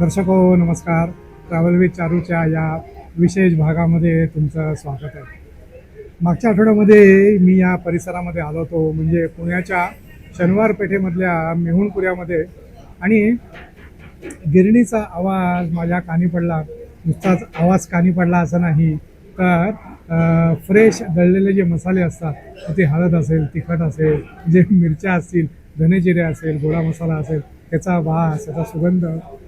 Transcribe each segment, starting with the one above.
दर्शक हो नमस्कार. ट्रॅव्हल विथ चारूच्या या विशेष भागामध्ये तुमचं स्वागत आहे. मागच्या आठवड्यामध्ये मी या परिसरामध्ये आलो होतो, म्हणजे पुण्याच्या शनिवार पेठेमधल्या मेहुणपुऱ्यामध्ये. आणि गिरणीचा आवाज माझ्या कानी पडला. नुसताच आवाज कानी पडला असं नाही, तर फ्रेश दळलेले जे मसाले असतात, ते हळद असेल, तिखट असेल, जे मिरच्या असतील, धने असेल, गोडा मसाला असेल, त्याचा वास, त्याचा सुगंध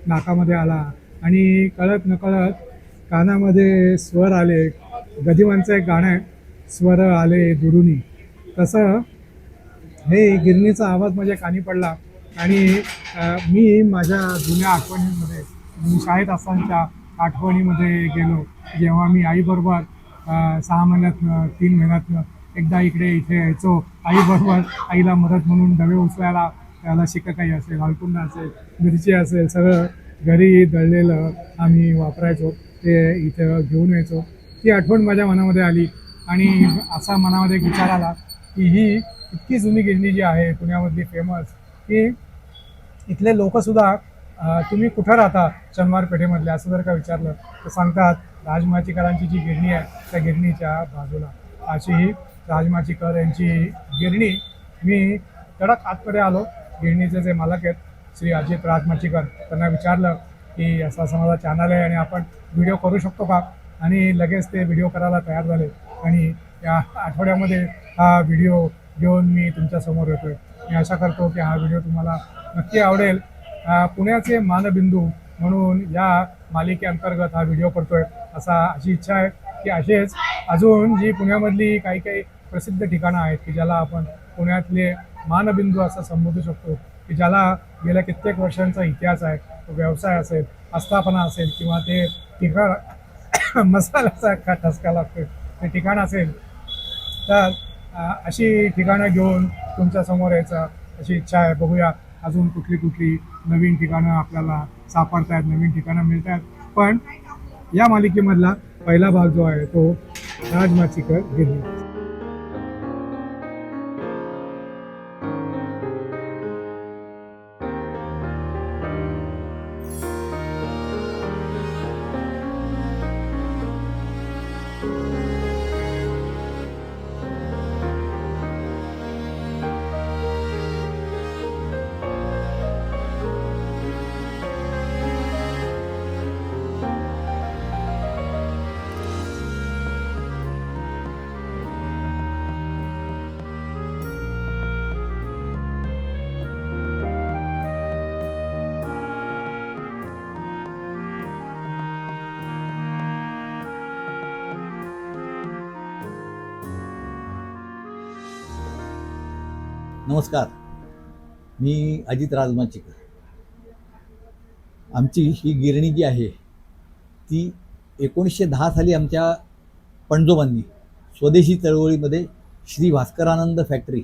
नाकामध्ये आला. आणि कळत नकळत कानामध्ये स्वर आले. गदिमांचं एक गाणं आहे, स्वर आले दुरुनी. तसं हे गिरणीचा आवाज माझ्या कानी पडला. आणि मी माझ्या जुन्या आठवणींमध्ये, मी शाळेत असतानाच्या आठवणीमध्ये गेलो, जेव्हा मी आईबरोबर 6 महिन्यातनं 3 महिन्यातनं एकदा इथे यायचो. आईबरोबर आईला मदत म्हणून डबे उचलायला. त्याला शिकाकाई असेल, हळकुंड असेल, मिरची असेल, सगळं घरी दळलेलं आम्ही वापरायचो. ते इथं घेऊन यायचो. ती आठवण माझ्या मनामध्ये आली. आणि असा मनामध्ये एक विचार आला की ही इतकी जुनी गिरणी जी आहे पुण्यामधली फेमस, की इथले लोकसुद्धा तुम्ही कुठं राहता शनिवार पेठेमधले असं जर का विचारलं तर सांगतात राजमाचीकरांची जी गिरणी आहे त्या गिरणीच्या बाजूला. अशी ही राजमाचीकर यांची गिरणी. मी कडक आतमध्ये आलो. गिरणीचे जे मालक आहेत श्री अजित राजमाचीकर, त्यांना विचारलं की असं असं माझा चॅनल आहे आणि आपण व्हिडिओ करू शकतो का. आणि लगेच ते व्हिडिओ करायला तयार झाले. आणि या आठवड्यामध्ये हा व्हिडिओ घेऊन मी तुमच्यासमोर येतो आहे. मी आशा करतो की हा व्हिडिओ तुम्हाला नक्की आवडेल. पुण्याचे मानबिंदू म्हणून या मालिकेअंतर्गत हा व्हिडिओ करतो आहे. अशी इच्छा आहे की असेच अजून जी पुण्यामधली काही काही प्रसिद्ध ठिकाणं आहेत की ज्याला आपण पुण्यातले मानबिंदू असं संबोधू शकतो, की ज्याला गेल्या कित्येक वर्षांचा इतिहास आहे. तो व्यवसाय असेल, आस्थापना असेल, किंवा ते ठिकाण मसाल्याचा का ठसका लागतो ते ठिकाण असेल, तर अशी ठिकाणं घेऊन तुमच्यासमोर यायचं अशी इच्छा आहे. बघूया अजून कुठली कुठली नवीन ठिकाणं आपल्याला सापडत आहेत, नवीन ठिकाणं मिळत आहेत. पण या मालिकेमधला पहिला भाग जो आहे तो राजमाचीकर गिरणी. नमस्कार, मी अजित राजमाचीकर. आमची ही गिरणी जी आहे ती 1910 साली आमच्या पणजोबांनी स्वदेशी चळवळीमध्ये श्री भास्करानंद फॅक्टरी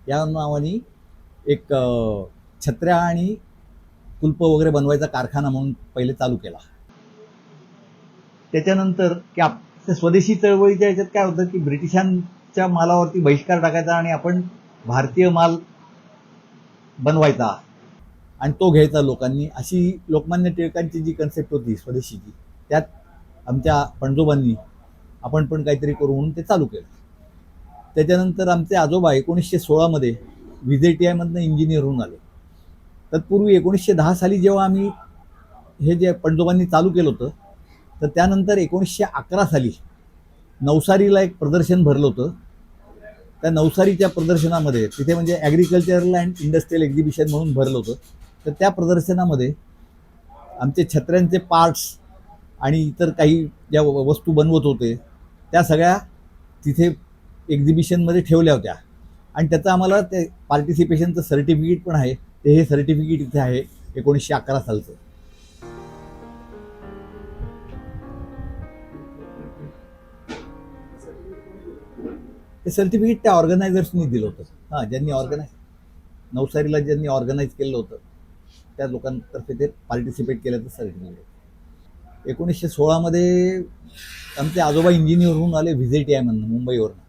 या नावाने एक छत्र्या आणि कुलप वगैरे बनवायचा कारखाना म्हणून पहिले चालू केला. त्याच्यानंतर त्या स्वदेशी चळवळीच्या याच्यात काय होतं की ब्रिटिशांच्या मालावरती बहिष्कार टाकायचा आणि आपण भारतीय माल बनवायचा आणि तो घ्यायचा लोकांनी, अशी लोकमान्य टिळकांची जी कन्सेप्ट होती स्वदेशीची, त्यात आमच्या पणजोबांनी आपण पण काहीतरी करू म्हणून ते चालू केलं. त्याच्यानंतर आमचे आजोबा 1916 VJTIमधनं इंजिनियर होऊन आले. तत्पूर्वी 1910 साली जेव्हा आम्ही हे जे पणजोबांनी चालू केलं होतं, तर त्यानंतर 1911 साली नवसारीला एक प्रदर्शन भरलं होतं. त्या नवसारीच्या प्रदर्शनामध्ये तिथे म्हणजे ॲग्रिकल्चरल अँड इंडस्ट्रियल एक्झिबिशन म्हणून भरलं होतं. तर त्या प्रदर्शनामध्ये आमचे छत्र्यांचे पार्ट्स आणि इतर काही ज्या वस्तू बनवत होते त्या सगळ्या तिथे एक्झिबिशनमध्ये ठेवल्या होत्या. आणि त्याचं आम्हाला ते पार्टिसिपेशनचं सर्टिफिकेट पण आहे. ते हे सर्टिफिकेट इथे आहे 1911 सालचं. ते सर्टिफिकेट त्या ऑर्गनायझर्सनी दिलं होतं. ज्यांनी नवसारीला ज्यांनी ऑर्गनाईज केलं होतं त्या लोकांतर्फे ते पार्टिसिपेट केल्याचं सर्टिफिकेट. 1916 आमचे आजोबा इंजिनियर होऊन आले VJTIमधनं, मुंबईवरनं.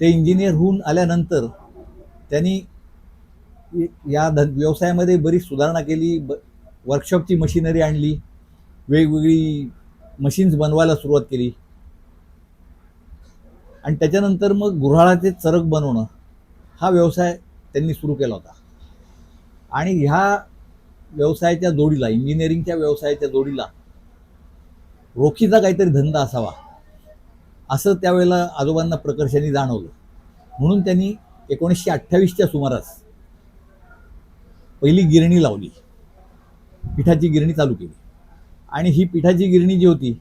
ते इंजिनियर होऊन आल्यानंतर त्यांनी या व्यवसायामध्ये बरीच सुधारणा केली. वर्कशॉपची मशिनरी आणली, वेगवेगळी मशीन्स बनवायला सुरुवात केली आणि त्याच्यानंतर मग गुऱ्हाळाचे चरक बनवणं हा व्यवसाय त्यांनी सुरू केला होता. आणि ह्या व्यवसायाच्या जोडीला, इंजिनिअरिंगच्या व्यवसायाच्या जोडीला रोखीचा काहीतरी धंदा असावा असं त्यावेळेला आजोबांना प्रकर्षाने जाणवलं. म्हणून त्यांनी 1928च्या सुमारास पहिली गिरणी लावली, पिठाची गिरणी चालू केली. आणि ही पिठाची गिरणी जी होती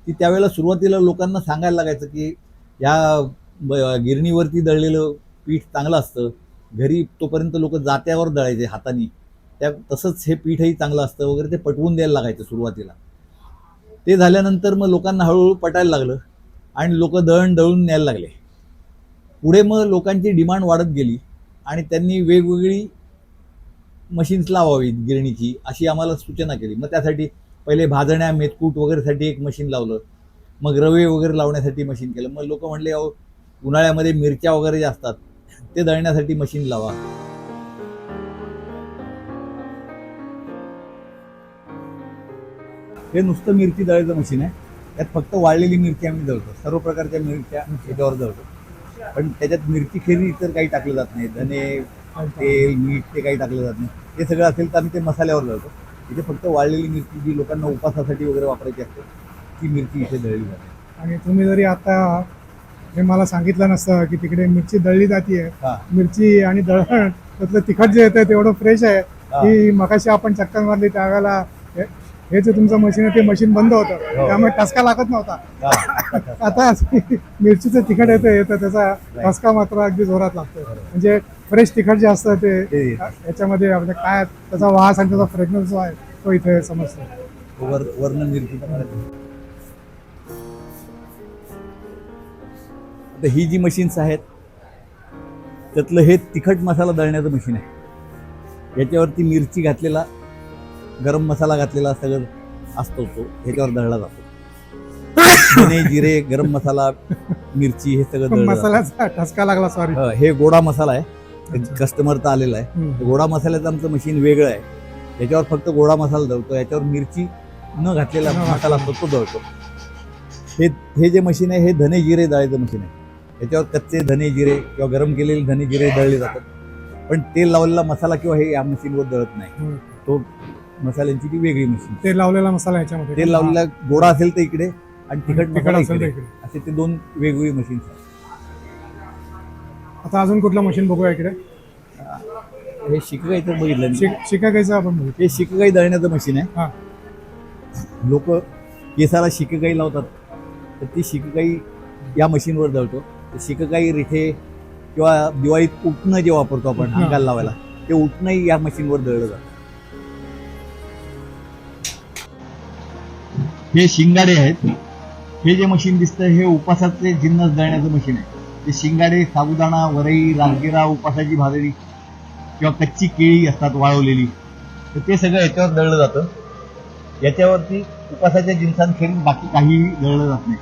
ती त्यावेळेला सुरुवातीला लोकांना सांगायला लागायचं की या गिरणीवरती दळलेलं पीठ चांगलं असतं, घरी तोपर्यंत लोक जात्यावर दळायचे हाताने, तसंच हे पीठही चांगलं असतं वगैरे, ते पटवून द्यायला लागायचं सुरुवातीला. ते झाल्यानंतर मग लोकांना हळूहळू पटायला लागलं आणि लोक दळण दळून न्यायला लागले. पुढे मग लोकांची डिमांड वाढत गेली आणि त्यांनी वेगवेगळी मशीन्स लावावी गिरणीची अशी आम्हाला सूचना केली. मग त्यासाठी पहिले भाजण्या, मेतकूट वगैरेसाठी एक मशीन लावलं, मग रवे वगैरे लावण्यासाठी मशीन केलं. मग लोक म्हणले अहो उन्हाळ्यामध्ये मिरच्या वगैरे जे असतात ते दळण्यासाठी मशीन लावा. हे नुसतं मिरची दळायचं मशीन आहे. त्यात फक्त वाळलेली मिरची आम्ही दळतो, सर्व प्रकारच्या मिरच्या याच्यावर दळतो. पण त्याच्यात मिरची खेरी इतर काही टाकलं जात नाही, धने, तेल, मीठ ते काही टाकलं जात नाही. ते सगळं असेल तर आम्ही ते मसाल्यावर दळतो. इथे फक्त वाळलेली मिरची जी लोकांना उपासासाठी वगैरे वापरायची असते ती मिरची इथे दळली जाते. आणि तुम्ही जरी आता हे मला सांगितलं नसतं की तिकडे मिरची दळली जाते, हा. मिरची आणि दळण त्यातलं तिखट जे येतं तेवढं फ्रेश आहे की मगाशी आपण चक्कर मारली त्यावेळेला हे जे तुमचं मशीन आहे ते मशीन बंद होतं, त्यामुळे ठसका लागत नव्हता. आता मिरचीचं तिखट येतं त्याचा ठसका मात्र अगदी जोरात लागतो. म्हणजे फ्रेश तिखट जे असतं ते याच्यामध्ये म्हणजे काय त्याचा वास आणि त्याचा फ्रेग्रन्स जो आहे तो इथे समजतो. वर्ण मिरची. आता ही जी मशीन्स आहेत त्यातलं हे तिखट मसाला दळण्याचं मशीन आहे. याच्यावरती मिरची घातलेला, गरम मसाला घातलेला सगळं असतो, तो ह्याच्यावर दळला जातो. धने, जिरे, गरम मसाला, मिरची हे सगळं दळलं जातं. मसाल्याचा ठसका लागला, सॉरी. हे गोडा मसाला आहे, कस्टमरचा आलेला आहे. गोडा मसाल्याचं आमचं मशीन वेगळं आहे, याच्यावर फक्त गोडा मसाला दळतो. याच्यावर मिरची न घातलेला मसाला असतो तो दळतो. हे जे मशीन आहे हे धने जिरे दळायचं मशीन आहे. याच्यावर कच्चे धने जिरे किंवा गरम केलेले धने जिरे दळले जातात. पण तेल लावलेला मसाला किंवा हे या मशीनवर दळत नाही, तो मसाल्यांची ती वेगळी मशीन. तेल लावलेला मसाला याच्यामध्ये, तेल लावलेला गोडा असेल तर इकडे आणि तिखट मसाला असेल तर इकडे, इकडे. असे ते दोन वेगवेगळी मशीन्स आहेत. आता अजून कुठलं मशीन बघूया इकडे? हे शिकगाई तर बघितलं मी. शिकायचं आपण बघू. हे शिकगाई दळण्याचं मशीन आहे. हा. लोक केसाला शिकगाई लावतात तर ती शिकगाई या मशीनवर दळतो. शिकगाई, रिठे किंवा दिवाळीत उटणं जे वापरतो आपण अंगाला लावायला, ते उटणंही या मशीनवर दळलं जातं. हे शिंगाडे आहेत. हे जे मशीन दिसतं हे उपासाचे जिन्नस दळण्याचं मशीन आहे. ते शिंगाडे, साबुदाणा, वरई, राजगिरा, उपासाची भाजरी किंवा कच्ची केळी असतात वाळवलेली, तर ते सगळं याच्यावर दळलं जातं. याच्यावरती उपासाच्या जिन्सांखेरीज बाकी काहीही दळलं जात नाही.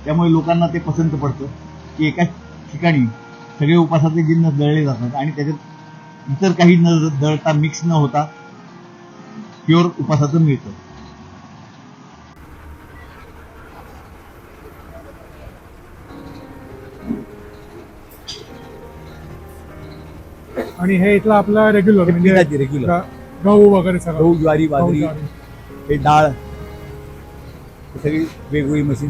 त्यामुळे लोकांना ते पसंत पडतं की एकाच ठिकाणी सगळे उपासाचे जिन्नस दळले जातात आणि त्याच्यात इतर काही न दळता, मिक्स न होता प्युअर उपासाचं मिळतं. आणि हे इथलं आपलं रेग्युलर म्हणजे रेग्युलर गहू वगैरे सगळं, गहू, ज्वारी, बाजरी, ज्वारी. हे डाळ, हे सगळी वेगवेगळी मशीन.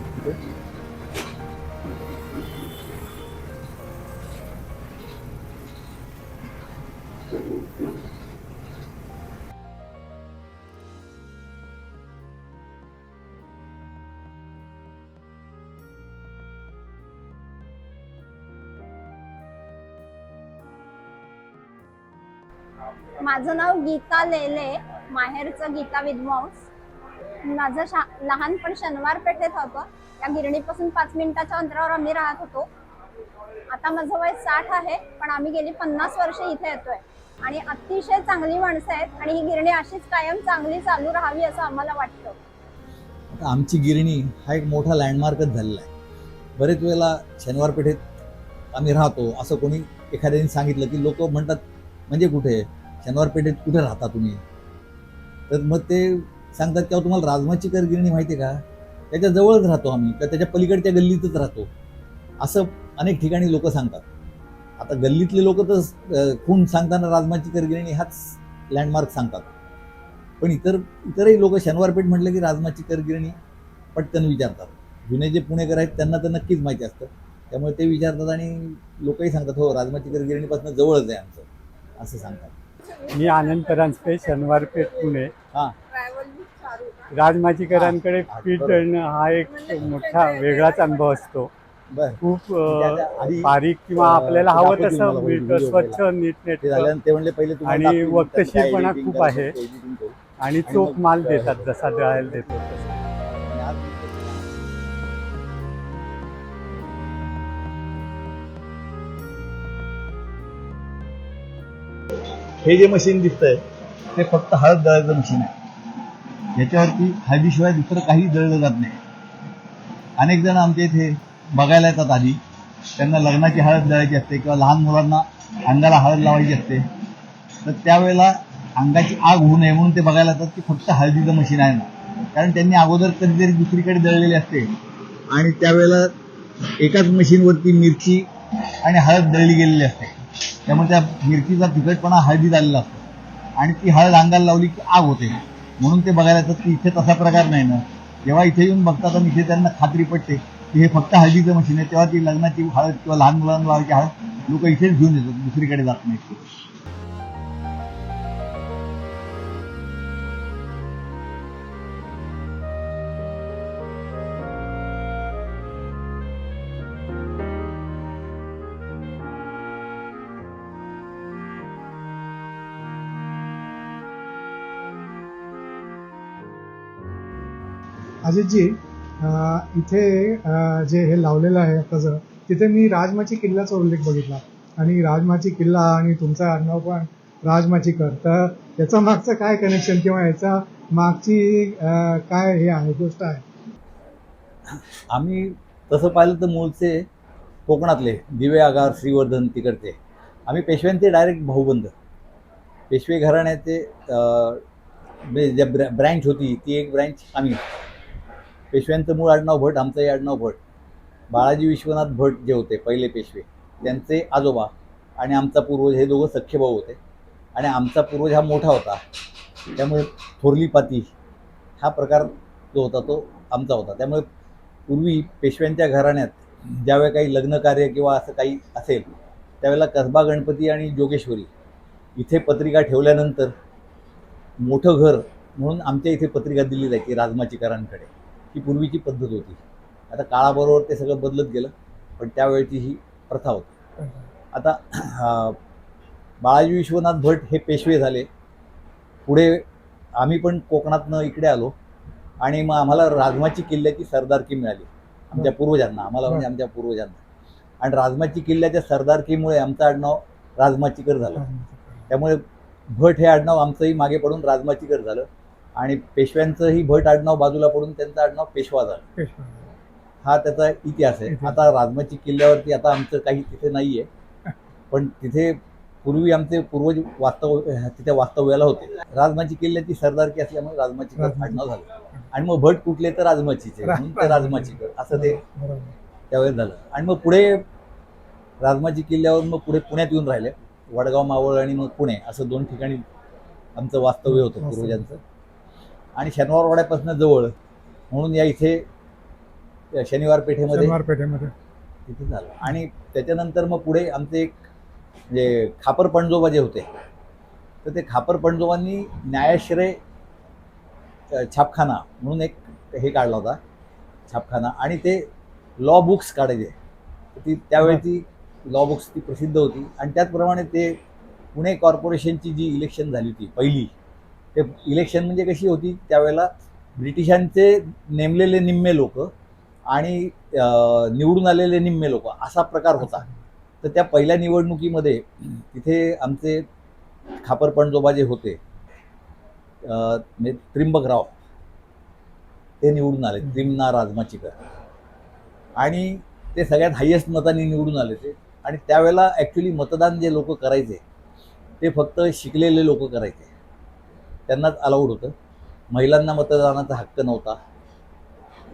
माझं नाव गीता लेले, माहेरचं गीता विद्वांस. माझं लहानपण शनिवार पेठेत होतं. या गिरणीपासून 5 मिनिटाच्या अंतरावर आम्ही राहत होतो. आता माझं वय 60 आहे, पण आम्ही गेली 50 वर्ष इथे येतोय आणि अतिशय चांगली माणसं आहेत आणि ही गिरणी अशीच कायम चांगली चालू राहावी असं आम्हाला वाटतं. आता आमची गिरणी हा एक मोठा लँडमार्कच झालेला आहे. बरेच वेळेला शनिवार पेठेत आम्ही राहतो असं कोणी एखाद्याने सांगितलं की लोक म्हणतात म्हणजे कुठे शनिवार पेठेत कुठे राहता तुम्ही, तर मग ते सांगतात की तुम्हाला राजमाची गिरणी माहिती आहे का, त्याच्या जवळच राहतो आम्ही, का त्याच्या पलीकडच्या गल्लीतच राहतो, असं अनेक ठिकाणी लोक सांगतात. आता गल्लीतले लोक तर खून सांगताना राजमाची गिरणी हाच लँडमार्क सांगतात, पण इतरही लोक शनिवारपेठ म्हटलं की राजमाची गिरणी पटकन विचारतात. जुने जे पुणेकर आहेत त्यांना तर नक्कीच माहिती असतं, त्यामुळे ते विचारतात आणि लोकही सांगतात हो राजमाची गिरणीपासून जवळच आहे आमचं, असं सांगतात. मी आनंद परांजपे, शनिवारपेठ, पुणे. हां, राजमाचीकरांकडे पीठ दळणं हा एक मोठा वेगळाच अनुभव असतो. बरं. खूप आधी बारीक किंवा आपल्याला ते हवं दाखवतील तसं मला मीठ व्हिडिओ स्वच्छ वगैरे. ते नीटनेटकं झाल्यानंतर ते म्हणले पहिले तुम्हाला आणि दाखवू, वक्तशीरपणा editing खूप करायचं, आहे. editing करू. आणि चोख माल देतात जसा दळायला देतो तसा. आणि आज हे जे मशीन दिसतंय ते फक्त हळद दळायचं मशीन आहे. याच्यावरती हळदीशिवाय दुसरं काही दळलं जात नाही. अनेक जण आमच्या इथे बघायला येतात. आधी त्यांना लग्नाची हळद दळायची असते किंवा लहान मुलांना अंगाला हळद लावायची असते, तर त्यावेळेला अंगाची आग होऊ नये म्हणून ते बघायला येतात की फक्त हळदीचं मशीन आहे ना, कारण त्यांनी अगोदर कधीतरी दुसरीकडे दळलेली असते आणि त्यावेळेला एकाच मशीनवरती मिरची आणि हळद दळली गेलेली असते, त्यामुळे त्या मिरचीचा तिखटपणा हळदीत आलेला असतो आणि ती हळद अंगाला लावली की आग होते. म्हणून ते बघायला येतात की इथे तसा प्रकार नाही ना. जेव्हा इथे येऊन बघतात आणि इथे त्यांना खात्री पडते की हे फक्त हळदीचं मशीन आहे, तेव्हा ती लग्नाची हळद किंवा लहान मुलांना लावायची हळद लोक इथेच घेऊन येतात, दुसरीकडे जात नाहीत. अजितजी, इथे जे हे लावलेलं आहे आताचं, तिथे मी राजमाची किल्ल्याचा उल्लेख बघितला आणि राजमाची किल्ला आणि तुमचं आडनाव पण राजमाचीकर, तर याचा मागचं काय कनेक्शन किंवा याचा मागची काय हे आहे गोष्ट आहे? आम्ही तसं पाहिलं तर मूळचे कोकणातले, दिवे आगार, श्रीवर्धन तिकडचे. आम्ही पेशव्यांचे डायरेक्ट भाऊबंद. पेशवे घराण्याचे जे ब्रँच होती ती एक ब्रँच आम्ही. पेशव्यांचं मूळ आडनाव भट, आमचंही आडनाव भट. बाळाजी विश्वनाथ भट जे होते पहिले पेशवे, त्यांचे आजोबा आणि आमचा पूर्वज हे दोघं सख्खे भाऊ होते. आणि आमचा पूर्वज हा मोठा होता, त्यामुळे थोरली पाती हा प्रकार जो होता तो आमचा होता. त्यामुळे पूर्वी पेशव्यांच्या घराण्यात ज्यावेळी काही लग्न कार्य किंवा असं काही असेल त्यावेळेला कसबा गणपती आणि जोगेश्वरी इथे पत्रिका ठेवल्यानंतर मोठं घर म्हणून आमच्या इथे पत्रिका दिली जायची राजमाचीकरांकडे. ही पूर्वीची पद्धत होती. आता काळाबरोबर ते सगळं बदलत गेलं, पण त्यावेळची ही प्रथा होती. आता बाळाजी विश्वनाथ भट हे पेशवे झाले. पुढे आम्ही पण कोकणातनं इकडे आलो आणि मग आम्हाला राजमाची किल्ल्याची सरदारकी मिळाली आमच्या पूर्वजांना, आम्हाला म्हणजे आमच्या पूर्वजांना. आणि राजमाची किल्ल्याच्या सरदारकीमुळे आमचं आडनाव राजमाचीकर झालं. त्यामुळे भट हे आडनाव आमचंही मागे पडून राजमाचीकर झालं आणि पेशव्यांचंही भट आडनाव बाजूला पडून त्यांचं आडनाव पेशवा झालं. हा त्याचा इतिहास आहे. आता राजमाची किल्ल्यावरती आता आमचं काही तिथे नाही आहे, पण तिथे पूर्वी आमचे पूर्वज तिथे वास्तव्याला होते. राजमाची किल्ल्याची सरदारकी असल्यामुळे राजमाचीकर आडनाव झालं. आणि मग भट कुठले तर राजमाचीचे, म्हणून ते राजमाचीकर असं ते त्यावेळेस झालं. आणि मग पुढे राजमाची किल्ल्यावर मग पुढे पुण्यात येऊन राहिले. वडगाव, मावळ आणि मग पुणे असं 2 ठिकाणी आमचं वास्तव्य होतं पूर्वजांचं. आणि शनिवारवाड्यापासून जवळ म्हणून या इथे शनिवार पेठेमध्ये तिथे झालं. आणि त्याच्यानंतर मग पुढे आमचे एक म्हणजे खापर पणजोबा जे होते, तर ते खापर पणजोबांनी न्यायाश्रय छापखाना म्हणून एक हे काढला होता, छापखाना. आणि ते लॉ बुक्स काढायचे. ती त्यावेळची लॉ बुक्स ती प्रसिद्ध होती. आणि त्याचप्रमाणे ते पुणे कॉर्पोरेशनची जी इलेक्शन झाली होती पहिली, ते इलेक्शन म्हणजे कशी होती त्यावेळेला, ब्रिटिशांचे नेमलेले निम्मे लोक आणि निवडून आलेले निम्मे लोक असा प्रकार होता. तर त्या पहिल्या निवडणुकीमध्ये तिथे आमचे खापर पणजोबा जे होते म्हणजे त्रिंबकराव, ते निवडून आले, त्रिमना राजमाचीकर. आणि ते सगळ्यात हायेस्ट मतांनी निवडून आले ते. आणि त्यावेळेला ॲक्च्युली मतदान जे लोक करायचे ते फक्त शिकलेले लोक करायचे. त्यांनाच अलाउड होतं. महिलांना मतदानाचा हक्क नव्हता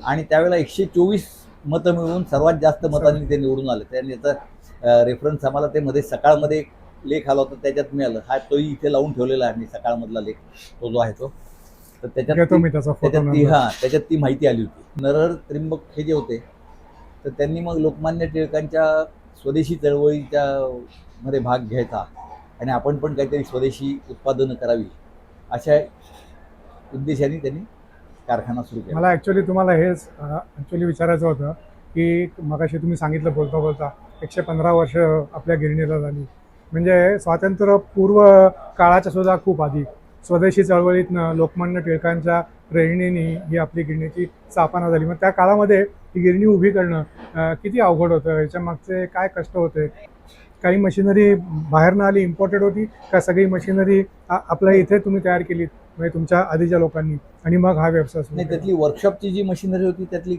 आणि त्यावेळेला 124 मतं मिळवून सर्वात जास्त मतांनी ते निवडून आले. त्यांनी याचा रेफरन्स आम्हाला ते मध्ये सकाळमध्ये एक लेख आला होता त्याच्यात मिळालं. हा तोही इथे लावून ठेवलेला आहे मी सकाळमधला लेख, तो जो आहे तो. तर घेतो मी त्याचा फोटो नंतर. त्याच्यात ती माहिती आली होती. नरहर त्र्यंबक हे जे होते तर त्यांनी मग लोकमान्य टिळकांच्या स्वदेशी चळवळीच्या मध्ये भाग घ्यायचा आणि आपण पण काहीतरी स्वदेशी उत्पादनं करावी अशा उद्देशाने त्यांनी कारखाना सुरू केला. मला ॲक्च्युली तुम्हाला हेच विचारायचं होतं की मगाशी तुम्ही सांगितलं बोलता बोलता 115 वर्ष आपल्या गिरणीला झाली, म्हणजे स्वातंत्र्यपूर्व काळाच्या सुद्धा खूप आधी स्वदेशी चळवळीतनं लोकमान्य टिळकांच्या प्रेरणेने ही आपली गिरणीची स्थापना झाली. मग त्या काळामध्ये ही गिरणी उभी करणं किती अवघड होतं, याच्या मागचे काय कष्ट होते? काही मशिनरी बाहेरनं आली, इम्पोर्टेड होती का सगळी मशिनरी आपल्या इथे तुम्ही तयार केली म्हणजे तुमच्या आधीच्या लोकांनी, आणि मग हा व्यवसाय सुरू नाही, केला? त्यातली वर्कशॉपची जी मशिनरी होती त्यातली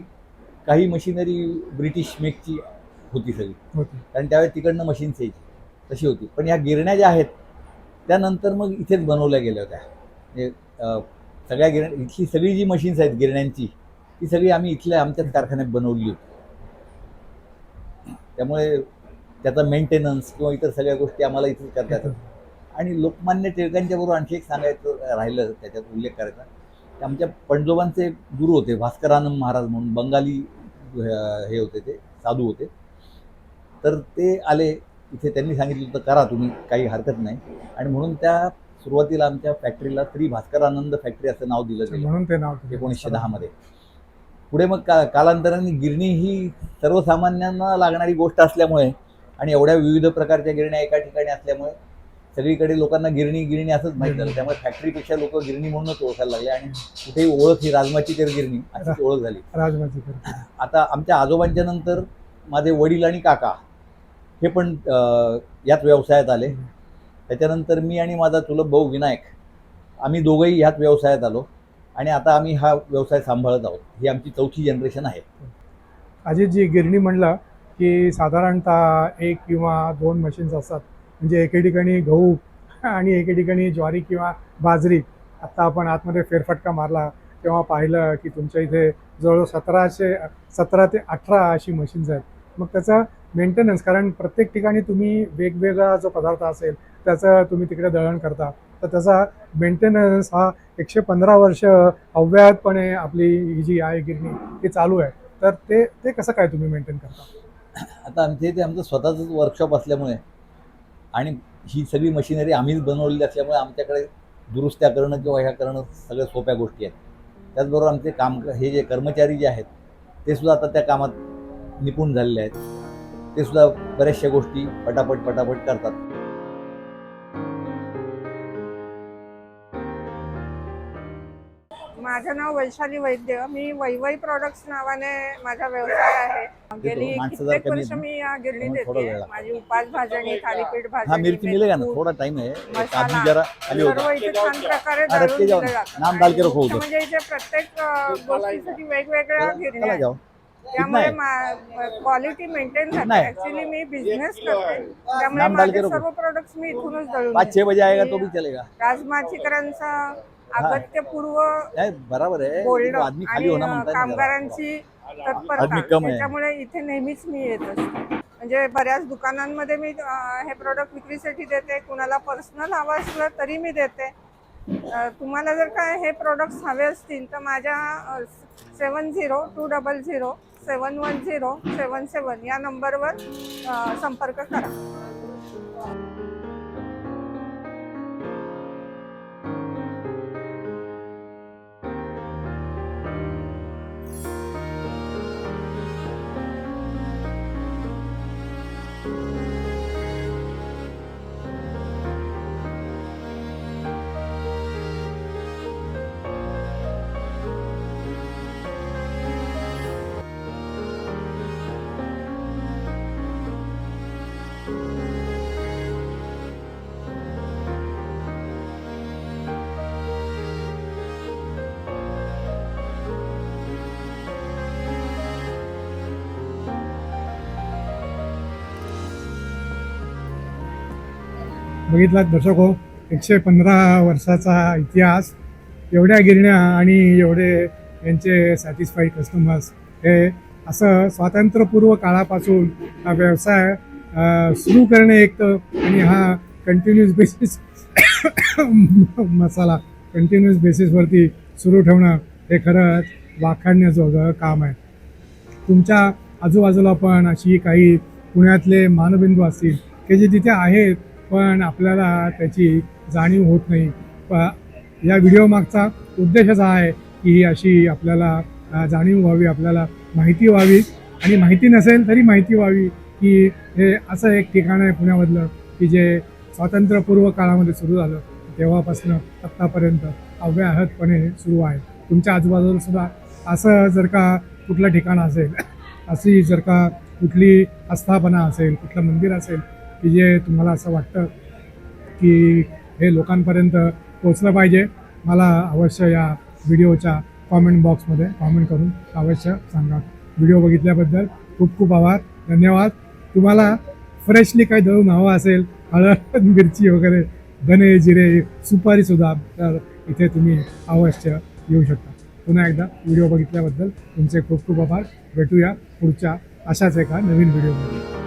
काही मशिनरी ब्रिटिश मेकची होती सगळी, होती. कारण त्यावेळेस तिकडनं मशीन्स यायची तशी होती. पण ह्या गिरण्या ज्या आहेत त्यानंतर मग इथेच बनवल्या गेल्या होत्या. म्हणजे सगळ्या गिरण्या, इथली सगळी जी मशीन्स आहेत गिरण्यांची ती सगळी आम्ही इथल्या आमच्याच कारखान्यात बनवली होती. त्यामुळे त्याचा मेंटेनन्स किंवा इतर सगळ्या गोष्टी आम्हाला इथेच करता येतात. आणि लोकमान्य टिळकांच्या बरोबर आणखी एक सांगायचं राहिलं त्याच्यात उल्लेख करायचा, की आमच्या पणजोबांचे गुरु होते भास्करानंद महाराज म्हणून, बंगाली हे होते, ते साधू होते. तर ते आले इथे, त्यांनी सांगितलं होतं करा तुम्ही, काही हरकत नाही. आणि म्हणून त्या सुरुवातीला आमच्या फॅक्टरीला श्री भास्करानंद फॅक्टरी असं नाव दिलं गेलं म्हणून ते नाव 1910 मध्ये. पुढे मग कालांतराने गिरणी ही सर्वसामान्यांना लागणारी गोष्ट असल्यामुळे आणि एवढ्या विविध प्रकारच्या गिरण्या एका ठिकाणी असल्यामुळे सगळीकडे लोकांना गिरणी असंच माहीत झालं. त्यामुळे फॅक्टरीपेक्षा लोक गिरणी म्हणूनच ओळखायला लागले आणि कुठेही ओळख ही राजमाची कर गिरणी अशीच ओळख झाली. राजमाची. आता आमच्या आजोबांच्या नंतर माझे वडील आणि काका हे पण याच व्यवसायात आले. त्याच्यानंतर मी आणि माझा चुलत भाऊ विनायक, आम्ही दोघंही ह्याच व्यवसायात आलो आणि आता आम्ही हा व्यवसाय सांभाळत आहोत. ही आमची 4थी जनरेशन आहे. अजितजी, गिरणी म्हणलं की साधारणतः 1 किंवा 2 मशीन्स असतात, म्हणजे एके ठिकाणी गहू आणि एके ठिकाणी ज्वारी किंवा बाजरी. आत्ता आपण आतमध्ये फेरफटका मारला तेव्हा पाहिलं की तुमच्या इथे जवळजवळ 17 ते 18 अशी मशीन्स आहेत. मग त्याचा मेंटेनन्स, कारण प्रत्येक ठिकाणी तुम्ही वेगवेगळा जो पदार्थ असेल त्याचं तुम्ही तिकडे दळण करता, तर त्याचा मेंटेनन्स हा 115 वर्ष अव्याहतपणे आपली ही जी आहे गिरणी ती चालू आहे, तर ते कसं काय तुम्ही मेंटेन करता? आता आमच्या इथे आमचं स्वतःचंच वर्कशॉप असल्यामुळे आणि ही सगळी मशिनरी आम्हीच बनवलेली असल्यामुळे आमच्याकडे दुरुस्त्या करणं किंवा ह्या करणं सगळ्या सोप्या गोष्टी आहेत. त्याचबरोबर आमचे हे जे कर्मचारी जे आहेत ते सुद्धा आता त्या कामात निपुण झालेले आहेत. ते सुद्धा बऱ्याचशा गोष्टी पटापट करतात. माझं नाव वैशाली वैद्य. मी वैवै प्रोडक्ट्स नावाने माझा व्यवसाय आहे. गेली माणसं जरा कित्येक कमी वर्ष आहेत ना, मी या गिरणीत म्हणून थोडा वेळ येते. लागतो. माझी उपास भाजणी, थालीपीठ हाँ भाजणी, मिर्ची मिलेगा ना, मेथकूट, थोड़ा टाइम है. मसाला, आदमी जरा खाली हो सर्व इथे छान प्रकारे हाँ, रख दळून के जाओ दिलं ना. जातं. नाम डाल के रखो आणि उधर. म्हणजे इथे प्रत्येक गोष्टीसाठी वेगवेगळ्या गिरण्या चला आहेत. जाओ. त्यामुळे कितना क्वालिटी मेंटेन कितना राहते. है? ऍक्च्युली मी बिझनेस करते, त्यामुळे नाम डाल के माझे रखो. सर्व प्रोडक्ट्स मी इथूनच दळून 5-6 बजे आएगा तो मी भी चलेगा. राजमा चिकरांचा अगत्यपूर्व नहीं, बराबर है. बोलणं तो आदमी खाली आणि होना म्हणताय ना जरा. कामगारांची तत्परता, आदमी कम आहे. त्याच्यामुळे इथे नेहमीच मी येत असते. म्हणजे बऱ्याच दुकानांमध्ये मी हे प्रोडक्ट विक्रीसाठी देते. कुणाला पर्सनल हवं असलं तरी मी देते. तुम्हाला जर काय हे प्रोडक्ट्स हवे असतील तर माझ्या 7020071077 या नंबरवर संपर्क करा. बघितलात दर्शक हो, 115 वर्षाचा इतिहास, एवढ्या गिरण्या आणि एवढे यांचे सॅटिस्फाईड कस्टमर्स, हे असं स्वातंत्र्यपूर्व काळापासून हा व्यवसाय सुरू करणे एक तर, आणि हा कंटिन्युअस बेसिस मसाला कंटिन्युअस बेसिसवरती सुरू ठेवणं हे खरंच वाखाणण्याजोगं काम आहे. तुमच्या आजूबाजूला पण अशी काही पुण्यातले मानबिंदू असतील की जे तिथे आहेत, पण आपल्याला त्याची जाणीव होत नाही. या व्हिडिओ मागचा उद्देशच हा आहे की ही अशी आपल्याला जाणीव व्हावी, आपल्याला माहिती व्हावी, आणि माहिती नसेल तरी माहिती व्हावी की हे असं एक ठिकाण आहे पुण्यामधलं की जे स्वातंत्र्यपूर्व काळामध्ये सुरू झालं, तेव्हापासून आत्तापर्यंत अव्याहतपणे सुरू आहे. तुमच्या आजूबाजूला सुद्धा असं जर का कुठलं ठिकाण असेल, अशी जर का कुठली आस्थापना असेल, कुठलं मंदिर असेल की जे तुम्हाला असं वाटतं की हे लोकांपर्यंत पोचलं पाहिजे, मला अवश्य या व्हिडिओच्या कॉमेंट बॉक्समध्ये कॉमेंट करून अवश्य सांगा. व्हिडिओ बघितल्याबद्दल खूप खूप आभार, धन्यवाद. तुम्हाला फ्रेशली काही दळून हवं असेल, हळद, मिरची वगैरे, धने, जिरे, सुपारीसुद्धा, तर इथे तुम्ही अवश्य येऊ शकता. पुन्हा एकदा व्हिडिओ बघितल्याबद्दल तुमचे खूप खूप आभार. भेटूया पुढच्या अशाच एका नवीन व्हिडिओमध्ये.